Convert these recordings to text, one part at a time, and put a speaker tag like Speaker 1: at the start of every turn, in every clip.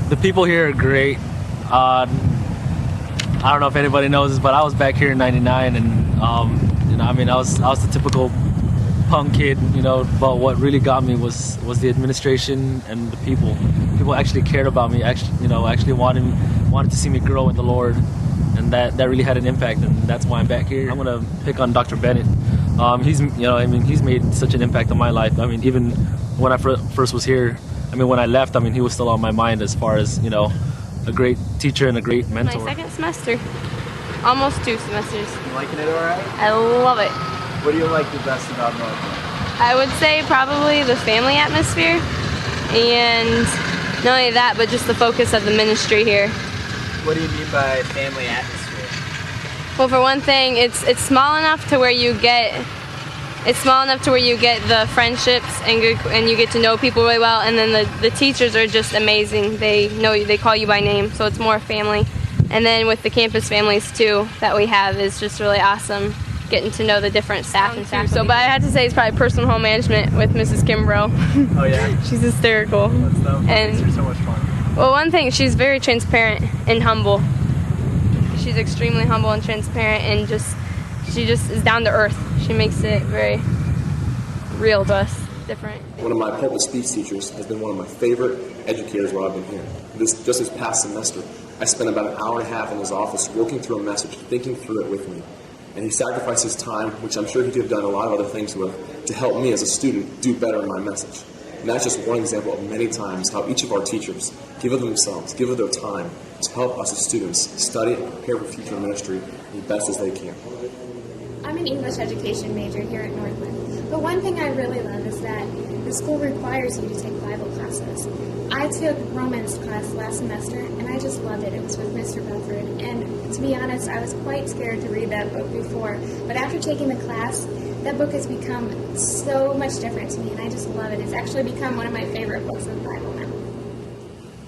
Speaker 1: The people here are great. I don't know if anybody knows this, but I was back here in '99, and I was the typical punk kid, But what really got me was the administration and the people. People actually cared about me. Actually wanted to see me grow in the Lord, and that really had an impact. And that's why I'm back here. I'm gonna pick on Dr. Bennett. He's made such an impact on my life. Even when I first was here, when I left, he was still on my mind as far as a great teacher and a great mentor.
Speaker 2: My second semester, almost 2 semesters.
Speaker 3: You liking it all right?
Speaker 2: I love it.
Speaker 3: What do you like the best about Northland?
Speaker 2: I would say probably the family atmosphere, and not only that, but just the focus of the ministry here.
Speaker 3: What do you mean by family atmosphere?
Speaker 2: Well, for one thing, it's small enough to where you get the friendships and you get to know people really well, and then the teachers are just amazing. They call you by name, so it's more family. And then with the campus families too that we have is just really awesome, getting to know the different staff and faculty. But I had to say it's probably personal home management with Mrs. Kimbrough.
Speaker 3: Oh yeah?
Speaker 2: She's hysterical.
Speaker 3: That makes her so much fun.
Speaker 2: Well, one thing, she's very transparent and humble. She's extremely humble and transparent, and she just is down to earth. She makes it very real to us, different.
Speaker 4: One of my pulpit speech teachers has been one of my favorite educators while I've been here. Just this past semester, I spent about an hour and a half in his office working through a message, thinking through it with me. And he sacrificed his time, which I'm sure he could have done a lot of other things with, to help me as a student do better in my message. And that's just one example of many times how each of our teachers give of themselves, give of their time to help us as students study and prepare for future ministry as best as they can.
Speaker 5: I'm an English education major here at Northland, but one thing I really love is that the school requires you to take Bible classes. I took Romans class last semester, and I just loved it. It was with Mr. Belford, and to be honest, I was quite scared to read that book before, but after taking the class, that book has become so much different to me, and I just love it. It's actually become one of my favorite books of the Bible now.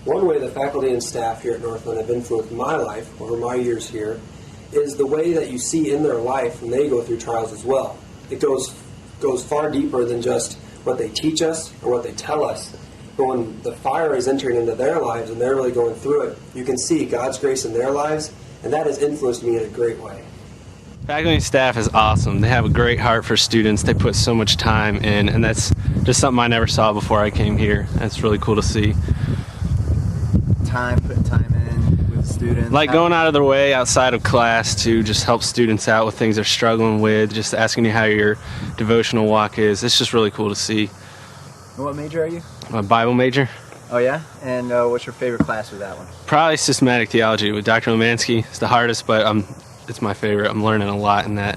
Speaker 6: One way the faculty and staff here at Northland have influenced my life over my years here is the way that you see in their life when they go through trials as well. It goes far deeper than just what they teach us or what they tell us. But when the fire is entering into their lives and they're really going through it, you can see God's grace in their lives, and that has influenced me in a great way.
Speaker 7: Faculty and staff is awesome. They have a great heart for students. They put so much time in, and that's just something I never saw before I came here. That's really cool to see.
Speaker 3: Putting time in with students.
Speaker 7: Like going out of their way outside of class to just help students out with things they're struggling with, just asking you how your devotional walk is. It's just really cool to see.
Speaker 3: What major are you?
Speaker 7: I'm a Bible major.
Speaker 3: Oh yeah? And what's your favorite class with that one?
Speaker 7: Probably systematic theology with Dr. Lomansky. It's the hardest, but it's my favorite. I'm learning a lot in that.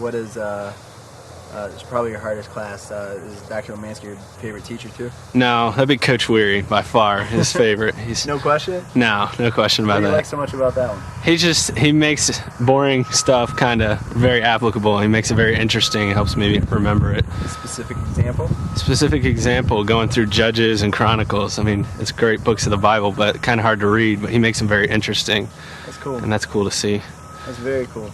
Speaker 3: What is it's probably your hardest class. Is Dr. Lomansky your favorite teacher too?
Speaker 7: No, that'd be Coach Weary by far, his favorite.
Speaker 3: No question?
Speaker 7: No question about that.
Speaker 3: What do you like so much about that one?
Speaker 7: He makes boring stuff kind of very applicable. He makes it very interesting. It helps me remember it.
Speaker 3: A specific example?
Speaker 7: Specific example, going through Judges and Chronicles. It's great books of the Bible, but kind of hard to read, but he makes them very interesting.
Speaker 3: That's cool.
Speaker 7: And that's cool to see.
Speaker 3: That's very cool.